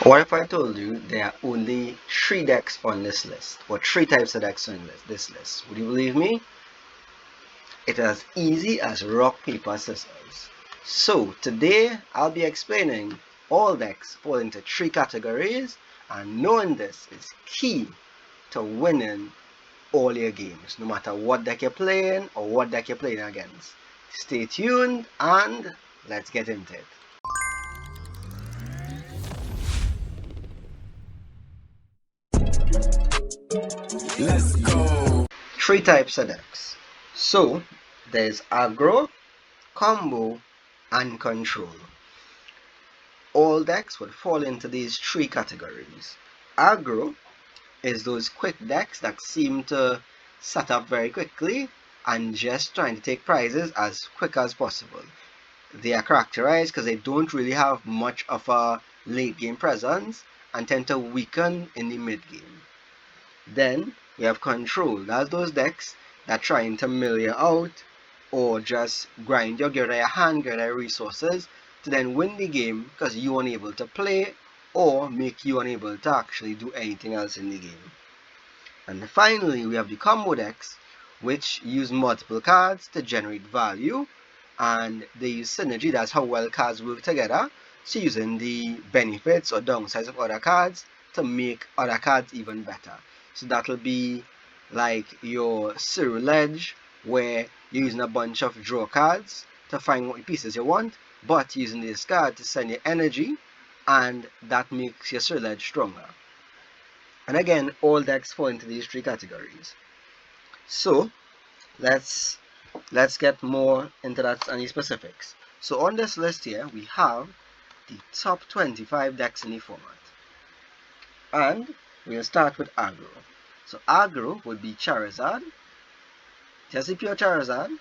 What if I told you there are only 3 decks on this list, or 3 types of decks on this list? Would you believe me? It's as easy as rock, paper, scissors. So today I'll be explaining all decks fall into 3 categories, and knowing this is key to winning all your games, no matter what deck you're playing or what deck you're playing against. Stay tuned and let's get into it. Let's go. 3 types of decks. So there's aggro, combo, and control. All decks would fall into these 3 categories. Aggro is those quick decks that seem to set up very quickly and just trying to take prizes as quick as possible. They are characterized because they don't really have much of a late game presence and tend to weaken in the mid game. Then we have control. That's those decks that trying to mill you out or just grind you, get your hand, get your resources to then win the game because you unable to play or make you unable to actually do anything else in the game. And finally we have the combo decks, which use multiple cards to generate value, and they use synergy. That's how well cards work together. So using the benefits or downsides of other cards to make other cards even better. So that'll be like your Cyril Ledge, where you're using a bunch of draw cards to find what pieces you want, but using this card to send your energy, and that makes your Cyril Ledge stronger. And again, all decks fall into these 3 categories. So let's get more into that and the specifics. So on this list here, we have the top 25 decks in the format. And we'll start with aggro. So aggro would be Charizard, just the pure Charizard,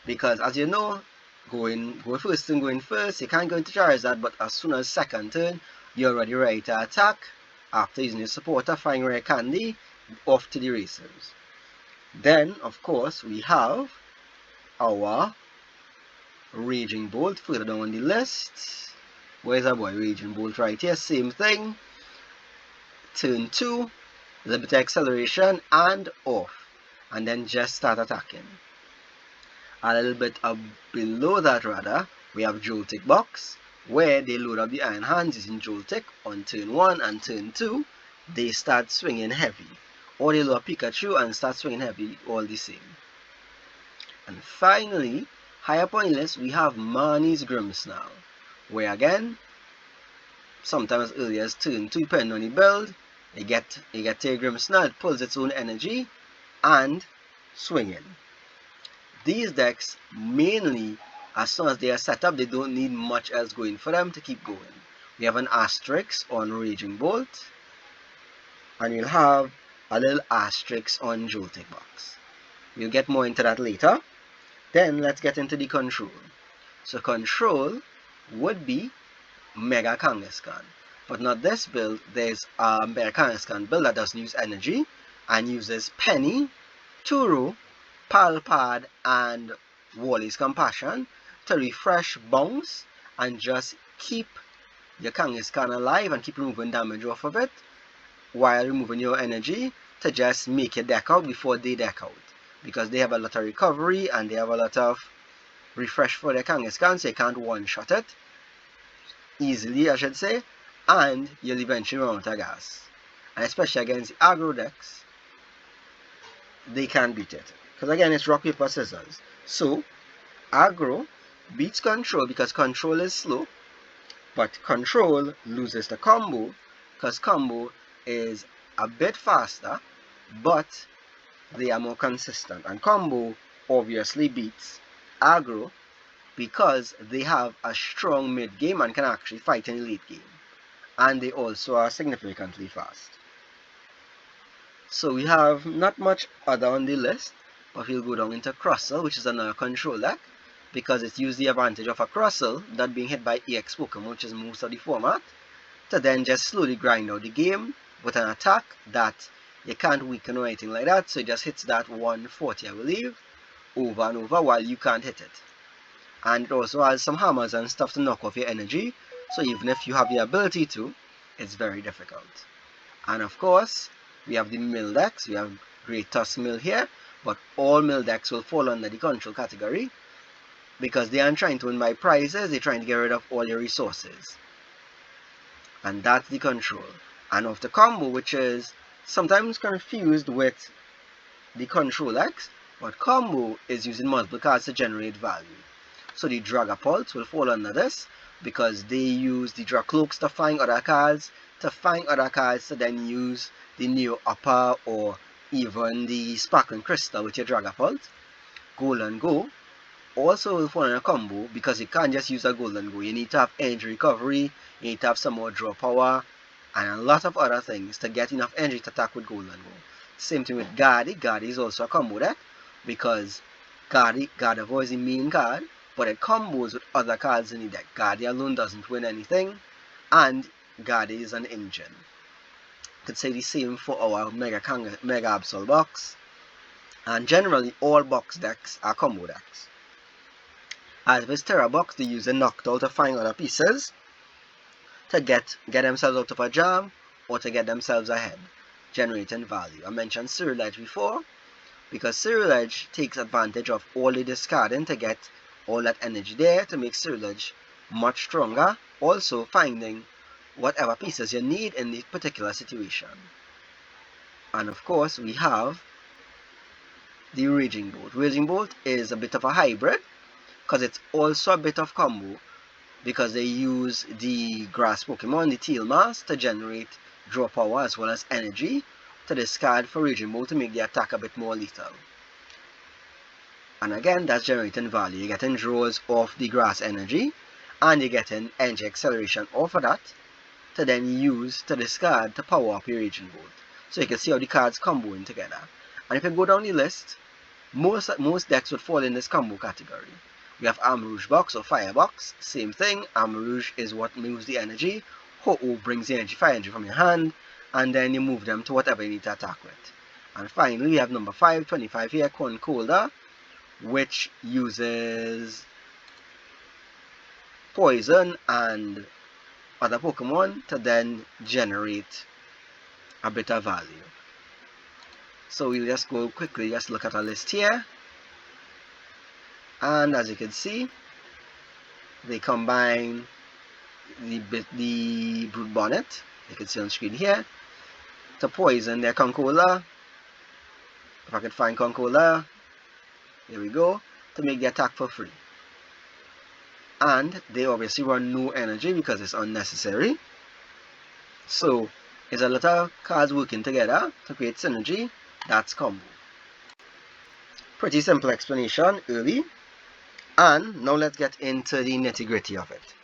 because as you know, going first, you can't go into Charizard, but as soon as second turn, you're already ready to attack. After using your supporter, find rare candy, off to the races. Then, of course, we have our Raging Bolt further down on the list. Where's our boy Raging Bolt? Right here, same thing. Turn 2, a little bit of acceleration and off, and then just start attacking. A little bit up below that rather, we have Joltik Box, where they load up the Iron Hands using Joltik on turn 1 and turn 2. They start swinging heavy, or they load up Pikachu and start swinging heavy all the same. And finally, high up on the list, we have Marnie's Grimmsnarl, where again, sometimes early as turn 2 depending on the build, you get your Grimmsnarl, it pulls its own energy and swinging. These decks mainly, as soon as they are set up, they don't need much else going for them to keep going. We have an asterisk on Raging Bolt, and you'll have a little asterisk on Joltik Box. We'll get more into that later. Then let's get into the control. So control would be Mega Kangaskhan, but not this build. There's a Mega Kangaskhan build that doesn't use energy and uses Penny, Turo, Palpad, and Wally's Compassion to refresh, bounce, and just keep your Kangaskhan alive and keep removing damage off of it while removing your energy to just make your deck out before they deck out, because they have a lot of recovery and they have a lot of refresh for their Kangaskhan, so you can't one-shot it easily, I should say, and you'll eventually run out of gas. And especially against the Agro Decks, they can't beat it, because again it's rock, paper, scissors. So aggro beats control because control is slow, but control loses the combo because combo is a bit faster, but they are more consistent, and combo obviously beats aggro because they have a strong mid game and can actually fight in the late game, and they also are significantly fast. So we have not much other on the list, but we'll go down into Crustle, which is another control deck, because it uses the advantage of a Crustle that being hit by EX Pokemon, which is most of the format, to then just slowly grind out the game with an attack that you can't weaken or anything like that, so it just hits that 140, I believe, over and over while you can't hit it. And it also has some hammers and stuff to knock off your energy, so even if you have the ability to, it's very difficult. And of course, we have the mill decks. We have Great Tusk Mill here, but all mill decks will fall under the control category because they aren't trying to win by prizes, they're trying to get rid of all your resources. And that's the control. And of the combo, which is sometimes confused with the control decks, but combo is using multiple cards to generate value. So the Dragapult will fall under this because they use the Dracloaks to find other cards, to then use the Neo Upper or even the Sparkling Crystal with your Dragapult. Gholdengo also will fall in a combo because you can't just use a Gholdengo. You need to have energy recovery, you need to have some more draw power, and a lot of other things to get enough energy to attack with Gholdengo. Same thing with Gardy. Gardy is also a combo deck because Gardevoir is the main card, but it combos with other cards in the deck. Gardy alone doesn't win anything, and Gardy is an engine. Could say the same for our Mega Absol box, and generally all box decks are combo decks. As with Terra box, they use a Noctowl to find other pieces to get themselves out of a jam or to get themselves ahead, generating value. I mentioned Ceruledge before because Ceruledge takes advantage of all the discarding to get all that energy there to make Ceruledge much stronger, also finding whatever pieces you need in the particular situation. And of course we have the Raging Bolt. Raging Bolt is a bit of a hybrid because it's also a bit of combo because they use the grass Pokemon, the Teal Mask, to generate draw power as well as energy to discard for Raging Bolt to make the attack a bit more lethal. And again, that's generating value. You're getting draws off the grass energy and you're getting energy acceleration off of that to then use to discard to power up your Raging Bolt. So you can see how the cards comboing together. And if you go down the list, most decks would fall in this combo category. We have Armarouge box or Firebox, same thing. Armarouge is what moves the energy. Ho-Oh brings the energy, fire energy from your hand, and then you move them to whatever you need to attack with. And finally, we have number 525 here, Concolda, which uses poison and other Pokemon to then generate a bit of value. So we'll just go quickly, just look at our list here. And as you can see, they combine the Brute Bonnet, you can see on screen here, to poison their Concola. If I could find Concola, there we go, to make the attack for free. And they obviously run no energy because it's unnecessary. So it's a lot of cards working together to create synergy. That's combo. Pretty simple explanation early. And now let's get into the nitty gritty of it.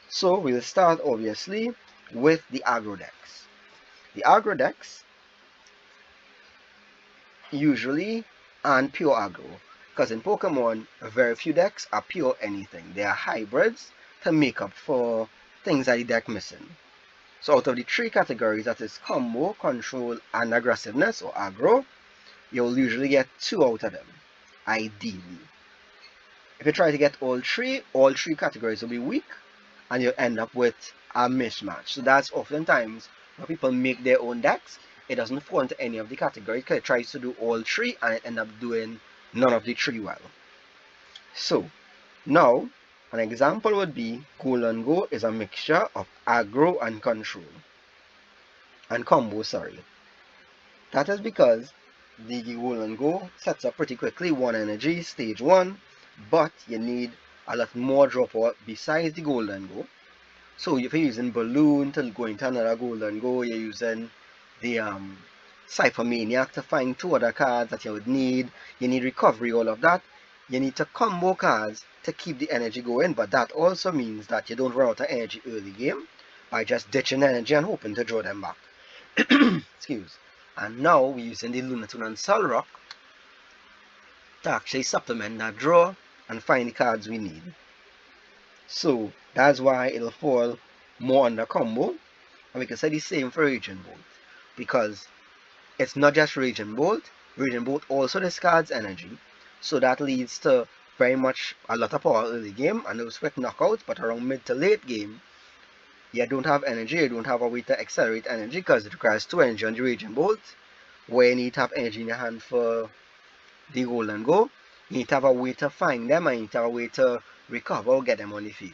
So we'll start obviously with the Agro Decks. The Agro Decks usually and pure aggro, because in Pokemon very few decks are pure anything. They are hybrids to make up for things that the deck missing. So out of the three categories, that is combo, control and aggressiveness or aggro, you'll usually get 2 out of them, ideally. If you try to get all three categories will be weak and you'll end up with a mismatch. So that's oftentimes when people make their own decks, it doesn't fall into any of the categories because it tries to do all 3 and it ends up doing none of the 3 well. So now an example would be Gholdengo is a mixture of aggro and control and combo, sorry. That is because the Gholdengo sets up pretty quickly, 1 energy, stage 1, but you need a lot more draw power besides the Gholdengo. So if you're using Balloon to go into another Gholdengo, you're using the Cypher Maniac to find 2 other cards that you would need. You need recovery, all of that. You need to combo cards to keep the energy going, but that also means that you don't run out of energy early game by just ditching energy and hoping to draw them back. Excuse. And now we're using the Lunatone and Solrock to actually supplement that draw and find the cards we need. So that's why it'll fall more under combo, and we can say the same for Raging Bolt, because it's not just Raging Bolt also discards energy, so that leads to very much a lot of power early game and those quick knockouts, but around mid to late game you don't have energy, you don't have a way to accelerate energy because it requires 2 energy on the Raging Bolt, where you need to have energy in your hand for the Gholdengo. You need to have a way to find them, and you need to have a way to recover or get them on the field.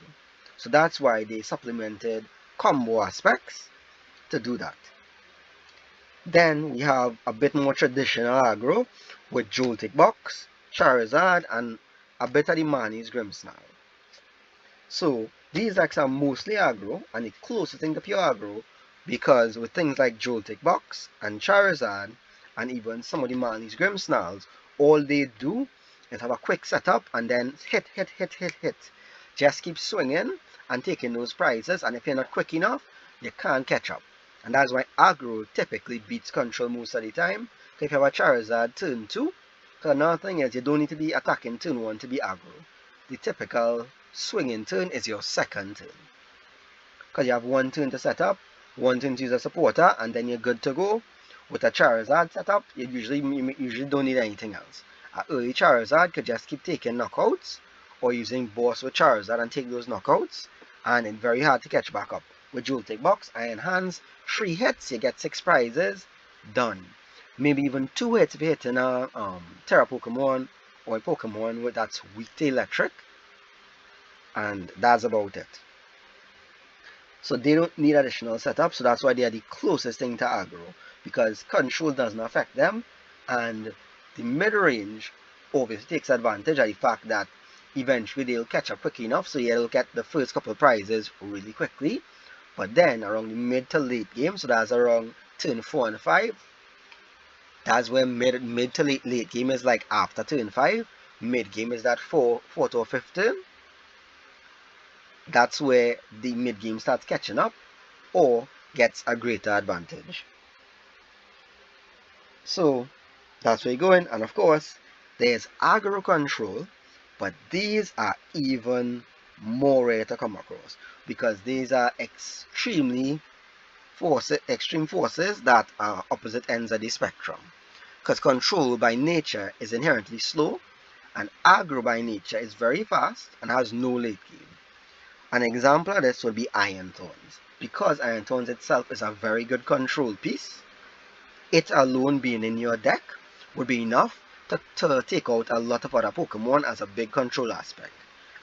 So that's why they supplemented combo aspects to do that. Then we have a bit more traditional aggro with Joltik Box, Charizard, and a bit of the Mani's Grimmsnarl. So these decks are mostly aggro, and the closest thing to pure aggro, because with things like Joltik Box and Charizard, and even some of the Mani's Grimmsnarls, all they do is have a quick setup and then hit. Just keep swinging and taking those prizes, and if you're not quick enough, you can't catch up. And that's why aggro typically beats control most of the time. So if you have a Charizard turn 2, so another thing is you don't need to be attacking turn 1 to be aggro. The typical swinging turn is your second turn. Because you have 1 turn to set up, 1 turn to use a supporter, and then you're good to go. With a Charizard setup, you usually don't need anything else. An early Charizard could just keep taking knockouts, or using Boss with Charizard and take those knockouts, and it's very hard to catch back up. With Joltik Box, Iron Hands, 3 hits, you get 6 prizes, done. Maybe even 2 hits if you're hitting a Terra Pokemon, or a Pokemon that's weak to electric, and that's about it. So they don't need additional setup, so that's why they are the closest thing to aggro, because control doesn't affect them, and the mid-range obviously takes advantage of the fact that eventually they'll catch up quick enough, so you'll get the first couple of prizes really quickly. But then around the mid to late game, so that's around turn 4 and 5, that's where mid to late game is like after turn 5. Mid game is that 4th or 5th turn. That's where the mid game starts catching up or gets a greater advantage. So that's where you're going. And of course, there's aggro control, but these are even more rare to come across, because these are extreme forces that are opposite ends of the spectrum. Because control by nature is inherently slow, and aggro by nature is very fast and has no late game. An example of this would be Iron Thorns. Because Iron Thorns itself is a very good control piece, it alone being in your deck would be enough to take out a lot of other Pokemon as a big control aspect.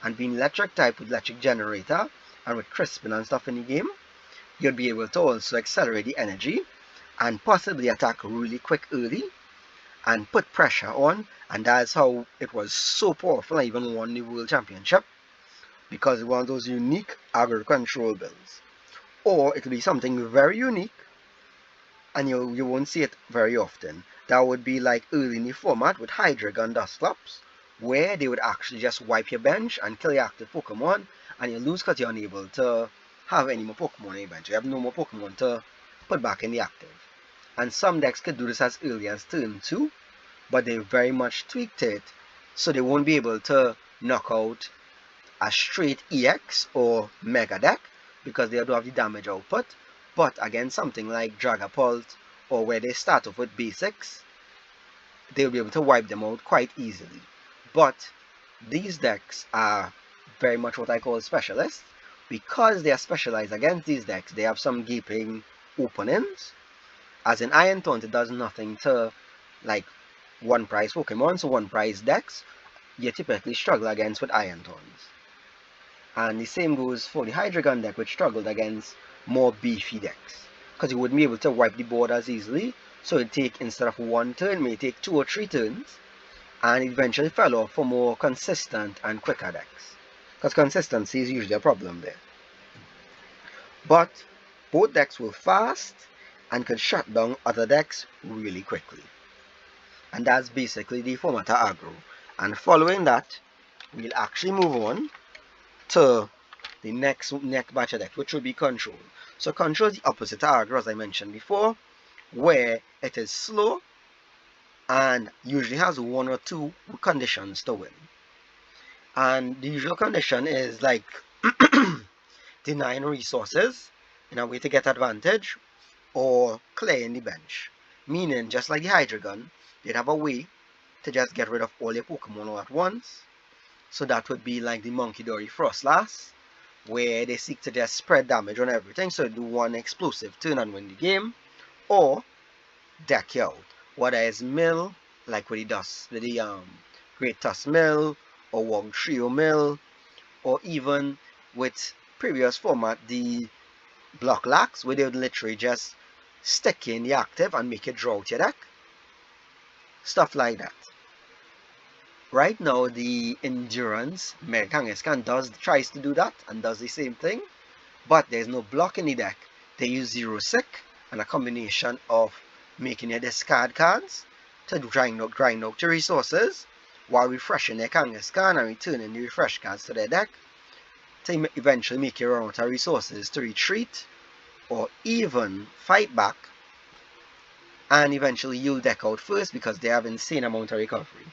And being electric type with electric generator and with crisping and stuff in the game, you'd be able to also accelerate the energy and possibly attack really quick early and put pressure on, and that's how it was so powerful and even won the World Championship, because it was one of those unique aggro control builds. Or it will be something very unique and you won't see it very often. That would be like early in the format with Hydreigon Dusclops, where they would actually just wipe your bench and kill your active Pokemon, and you lose because you're unable to have any more Pokemon on your bench. You have no more Pokemon to put back in the active. And some decks could do this as early as turn 2, but they very much tweaked it so they won't be able to knock out a straight EX or Mega deck because they don't have the damage output. But against something like Dragapult, or where they start off with basics, they'll be able to wipe them out quite easily. But these decks are very much what I call specialists. Because they are specialized against these decks, they have some gaping openings. As in Iron Thorns, it does nothing to like one prize Pokemon, so one prize decks you typically struggle against with Iron Thorns. And the same goes for the Hydreigon deck, which struggled against more beefy decks, because you wouldn't be able to wipe the board as easily, so it'd take, instead of 1 turn, may take 2 or 3 turns, and it eventually fell off for more consistent and quicker decks, because consistency is usually a problem there. But both decks were fast and could shut down other decks really quickly. And that's basically the format of aggro. And following that, we'll actually move on to the next batch of decks, which will be control. So control is the opposite of aggro, as I mentioned before, where it is slow and usually has 1 or 2 conditions to win. And the usual condition is like denying resources in a way to get advantage, or clearing the bench. Meaning, just like the Hydreigon, they'd have a way to just get rid of all your Pokemon all at once. So that would be like the Monkey Dory Frostlass, where they seek to just spread damage on everything, so do one explosive turn and win the game, or deck you out. Whether it's mill, like with the Great Tusk Mill, or Wog Trio Mill, or even with previous format, the Block Locks, where they would literally just stick in the active and make it draw out your deck. Stuff like that. Right now, the Endurance Kangaskhan tries to do that and does the same thing, but there's no block in the deck. They use Zero Sick and a combination of making your discard cards to grind out the resources while refreshing their Kangaskhan and returning the refresh cards to their deck to eventually make you run out of resources to retreat or even fight back, and eventually you'll deck out first because they have insane amount of recovery.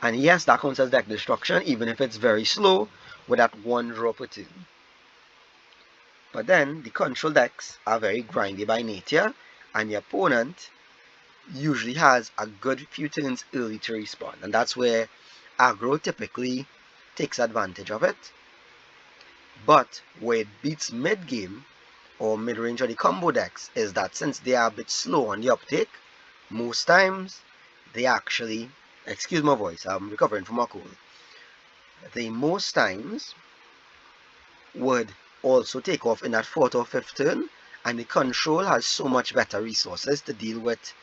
And yes, that counts as deck destruction, even if it's very slow with that one draw per turn. But then the control decks are very grindy by nature, and the opponent usually has a good few turns early to respond, and that's where aggro typically takes advantage of it. But where it beats mid-game or mid-range of the combo decks is that since they are a bit slow on the uptake, most times they actually, excuse my voice, I'm recovering from a cold, they most times would also take off in that 4th or 5th turn, and the control has so much better resources to deal with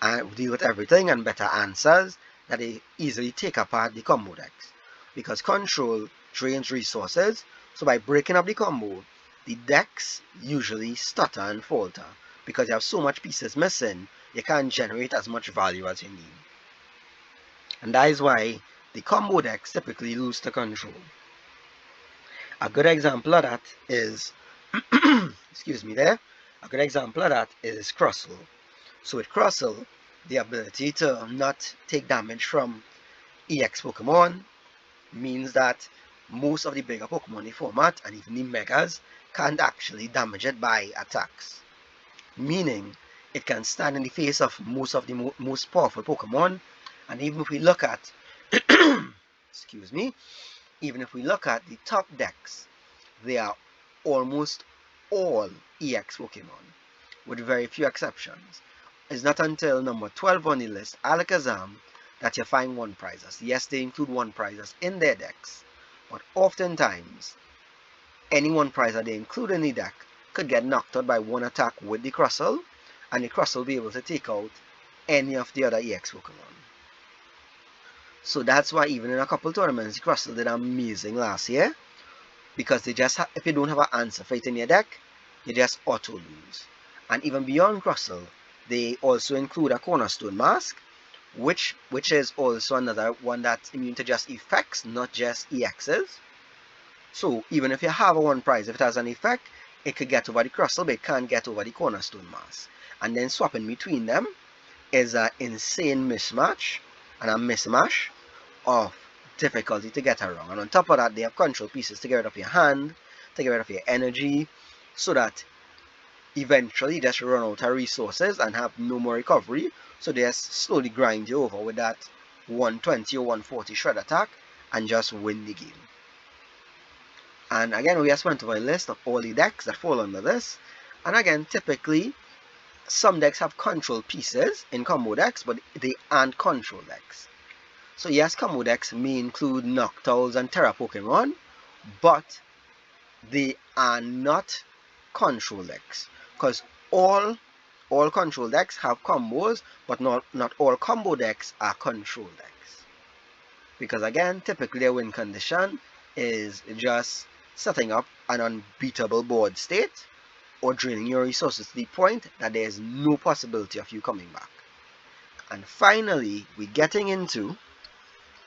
everything and better answers that they easily take apart the combo decks, because control drains resources. So by breaking up the combo, the decks usually stutter and falter because you have so much pieces missing, you can't generate as much value as you need. And that is why the combo decks typically lose to control. A good example of that is excuse me there. A good example of that is Crustle. So with Crustle, the ability to not take damage from EX Pokemon means that most of the bigger Pokemon in the format, and even the Megas, can't actually damage it by attacks. Meaning, it can stand in the face of most of the most powerful Pokemon. And even if we look at excuse me, even if we look at the top decks, they are almost all EX Pokemon, with very few exceptions. It's not until number 12 on the list, Alakazam, that you find one prizes. Yes, they include one prizes in their decks, but oftentimes any one prize that they include in the deck could get knocked out by one attack with the Crustle, and the Crustle will be able to take out any of the other EX Pokemon. So that's why even in a couple tournaments, the Crustle did amazing last year, because they just if you don't have an answer for it in your deck, you just auto lose. And even beyond Crustle, they also include a Cornerstone Mask, which is also another one that's immune to just effects, not just EXs. So even if you have a one prize, if it has an effect, it could get over the Crustle, but it can't get over the Cornerstone Mask. And then swapping between them is an insane mismatch and a mismatch of difficulty to get around. And on top of that, they have control pieces to get rid of your hand, to get rid of your energy, so that eventually you just run out of resources and have no more recovery. So they just slowly grind you over with that 120 or 140 shred attack and just win the game. And again, we just went over a list of all the decks that fall under this. And again, typically, some decks have control pieces in combo decks, but they aren't control decks. So yes, combo decks may include Noctowls and Terra Pokemon, but they are not control decks, because all control decks have combos, but not all combo decks are control decks. Because again, typically their win condition is just setting up an unbeatable board state or draining your resources to the point that there is no possibility of you coming back. And finally, we're getting into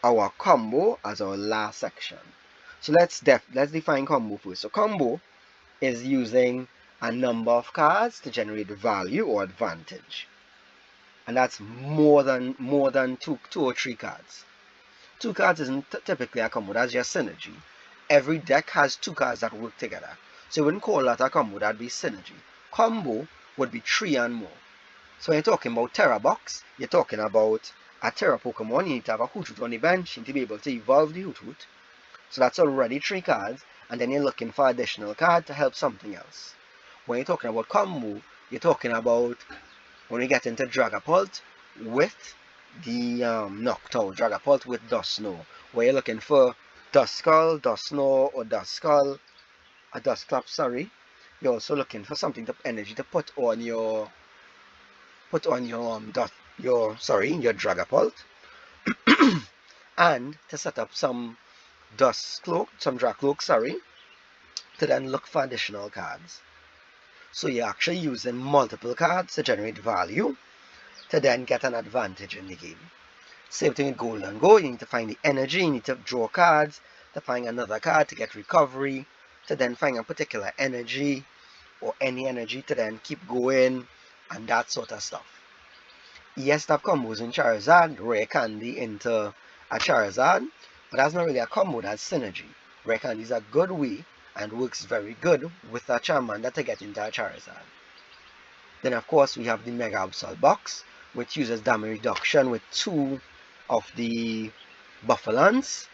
our combo as our last section. So let's define combo first. So combo is using a number of cards to generate value or advantage, and that's more than two or three cards. 2 cards isn't typically a combo, that's just synergy. Every deck has 2 cards that work together, so you wouldn't call that a combo, that'd be synergy. Combo would be 3 and more. So when you're talking about Terra Box, you're talking about a Terra Pokemon. You need to have a Hoothoot on the bench, you need to be able to evolve the Hoothoot. So that's already 3 cards, and then you're looking for additional card to help something else. When you're talking about combo, you're talking about when you get into Dragapult with the Noctowl, Dragapult with Dust Snow, where you're looking for Dust Skull, Dust Snow, or Dust Skull, a Dust Clap, sorry. You're also looking for something to energy to put on your your Dragapult, and to set up some Drag Cloak, sorry, to then look for additional cards. So you're actually using multiple cards to generate value to then get an advantage in the game. Same thing with Gholdengo, you need to find the energy, you need to draw cards to find another card to get recovery, to then find a particular energy or any energy to then keep going, and that sort of stuff. Yes, that combos in Charizard, Rare Candy into a Charizard, but that's not really a combo, that's synergy. Rare Candy is a good way and works very good with a Charmander to get into a Charizard. Then of course we have the Mega Absol box, which uses damage reduction with 2 of the Buffalons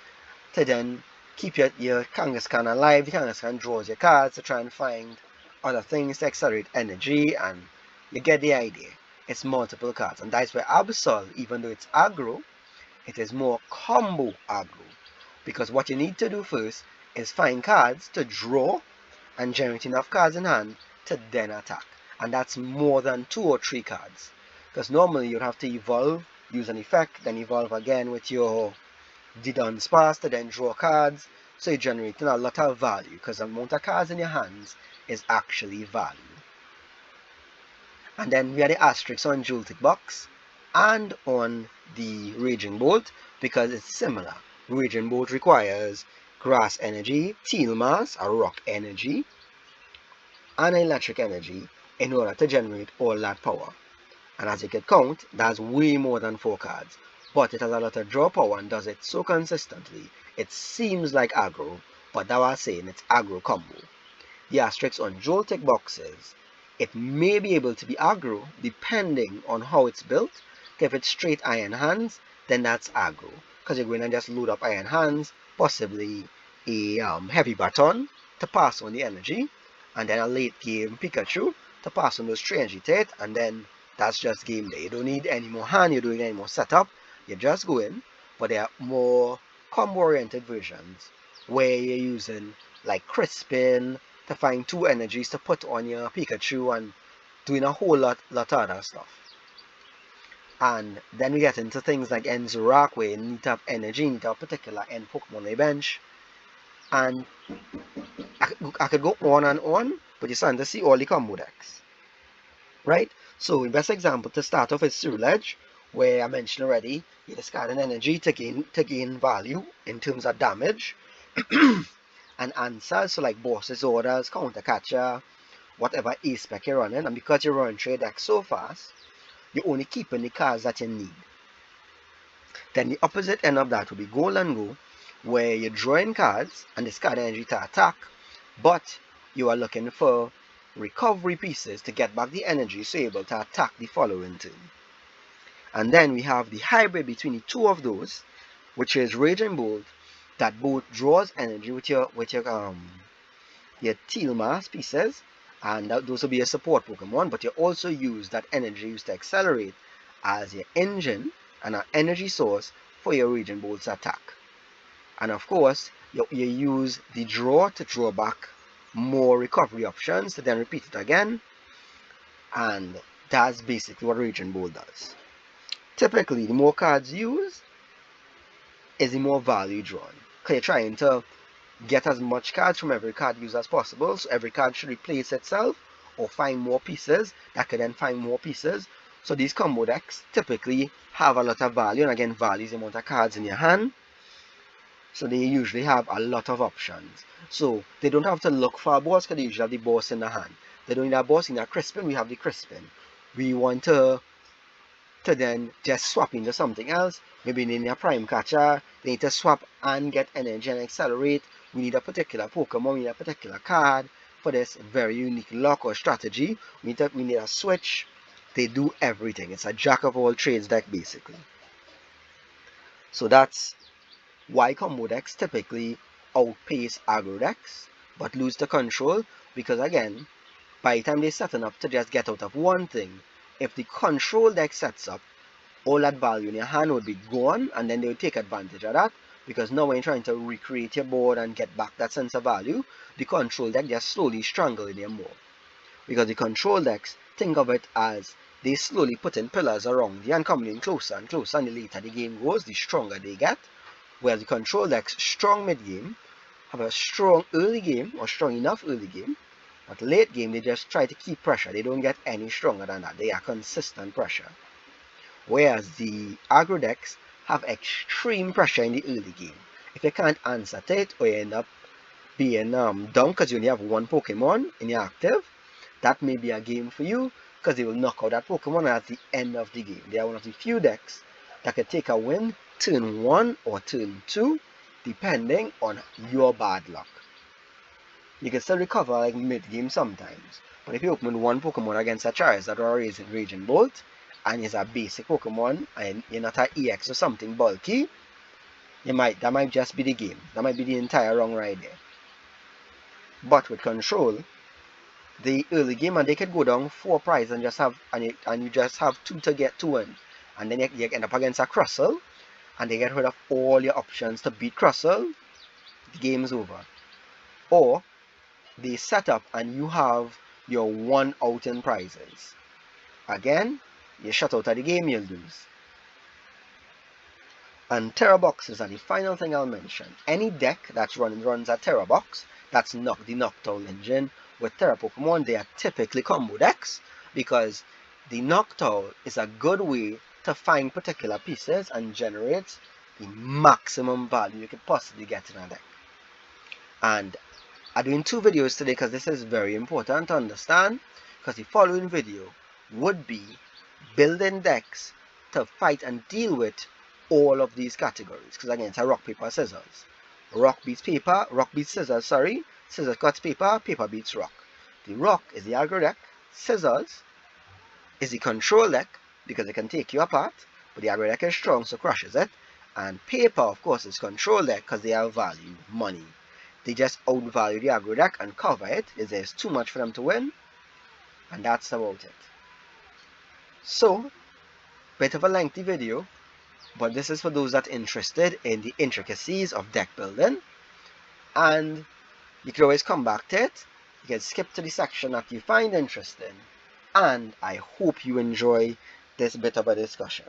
to then keep your Kangaskhan alive. The Kangaskhan draws your cards to try and find other things to accelerate energy, and you get the idea. It's multiple cards, and that's where Absol, even though it's aggro, it is more combo aggro, because what you need to do first is find cards to draw and generate enough cards in hand to then attack, and that's more than 2 or 3 cards, because normally you'd have to evolve, use an effect, then evolve again with your Dunsparce to then draw cards, so you're generating a lot of value, because the amount of cards in your hands is actually value. And then we have the asterisk on Joltik box and on the Raging Bolt, because it's similar. Raging Bolt requires grass energy, Teal Mass, a rock energy, and electric energy in order to generate all that power. And as you can count, that's way more than 4 cards, but it has a lot of draw power and does it so consistently. It seems like aggro, but that was saying it's aggro combo. The asterisk on Joltik boxes, it may be able to be aggro depending on how it's built. If it's straight iron hands, then that's aggro, because you're going to just load up iron hands, possibly a heavy baton to pass on the energy, and then a late game Pikachu to pass on those 3 energy to it, and then that's just game day. You don't need any more hand, you're doing any more setup, you're just going. But there are more combo oriented versions where you're using like Crispin to find 2 energies to put on your Pikachu and doing a whole lot of other stuff. And then we get into things like Enzorak, where you need to have energy, you need to have a particular end Pokemon on your bench. And I could go on and on, but you're starting to see all the combo decks. Right? So the best example to start off is Ceruledge, where I mentioned already, you discard an energy to gain value in terms of damage. And answers, so like Boss's Orders, Counter Catcher, whatever A-spec you're running, and because you're running trade deck so fast, you're only keeping the cards that you need. Then the opposite end of that would be Gholdengo, where you're drawing cards and discard energy to attack, but you are looking for recovery pieces to get back the energy so you're able to attack the following turn. And then we have the hybrid between the 2 of those, which is Raging Bolt, that both draws energy with your Teal Mass pieces, and those will be a support Pokemon, but you also use that energy used to accelerate as your engine and an energy source for your Raging Bolt's attack. And of course, you use the draw to draw back more recovery options to then repeat it again, and that's basically what Raging Bolt does. Typically, the more cards used is the more value drawn, because you're trying to get as much cards from every card used as possible, so every card should replace itself or find more pieces that can then find more pieces. So these combo decks typically have a lot of value, and again, value is the amount of cards in your hand, so they usually have a lot of options. So they don't have to look for a boss, because they usually have the boss in the hand. They don't need a boss in a Crispin, we have the Crispin. We want to then just swap into something else, maybe in a Prime Catcher, they need to swap and get energy and accelerate. We need a particular Pokemon, we need a particular card for this very unique lock or strategy. We need a switch. They do everything. It's a jack of all trades deck basically. So that's why combo decks typically outpace Agro Decks, but lose the control, because again, by the time they're setting up to just get out of one thing, if the control deck sets up, all that value in your hand would be gone, and then they would take advantage of that, because now when you're trying to recreate your board and get back that sense of value, the control deck just slowly strangling you more. Because the control decks, think of it as they slowly put in pillars around you and coming in closer and closer, and the later the game goes, the stronger they get. Whereas the control decks, strong mid-game, have a strong early game, or strong enough early game, but late game they just try to keep pressure. They don't get any stronger than that. They are consistent pressure. Whereas the Agro Decks have extreme pressure in the early game. If you can't answer it, or you end up being down because you only have one Pokemon in your active, that may be a game for you, because they will knock out that Pokemon at the end of the game. They are one of the few decks that can take a win turn 1 or turn 2, depending on your bad luck. You can still recover like mid-game sometimes, but if you open one Pokemon against a Charizard or a Raging Bolt, and it's a basic Pokemon, and you're not an EX or something bulky, that might just be the game. That might be the entire wrong right there. But with control, the early game, and they could go down 4 prize and just have and you just have 2 to get 2 in, and then you end up against a Crustle, and they get rid of all your options to beat Crustle, the game's over. Or they set up and you have your 1 out in prizes. Again, you shut out of the game, you lose. And Terra Boxes are the final thing I'll mention. Any deck that runs a Terra Box, that's not the Noctowl engine, with Terra Pokemon, they are typically combo decks, because the Noctowl is a good way to find particular pieces and generate the maximum value you could possibly get in a deck. And I'm doing 2 videos today because this is very important to understand, because the following video would be building decks to fight and deal with all of these categories, because again, it's a rock, paper, scissors. Rock beats scissors, sorry. Scissors cuts paper, paper beats rock. The rock is the Agro Deck, scissors is the control deck, because it can take you apart, but the Agro Deck is strong, so crushes it. And paper, of course, is control deck, because they have value, money. They just outvalue the Agro Deck and cover it. There's too much for them to win, and that's about it. So, bit of a lengthy video, but this is for those that are interested in the intricacies of deck building, and you can always come back to it. You can skip to the section that you find interesting, and I hope you enjoy this bit of a discussion.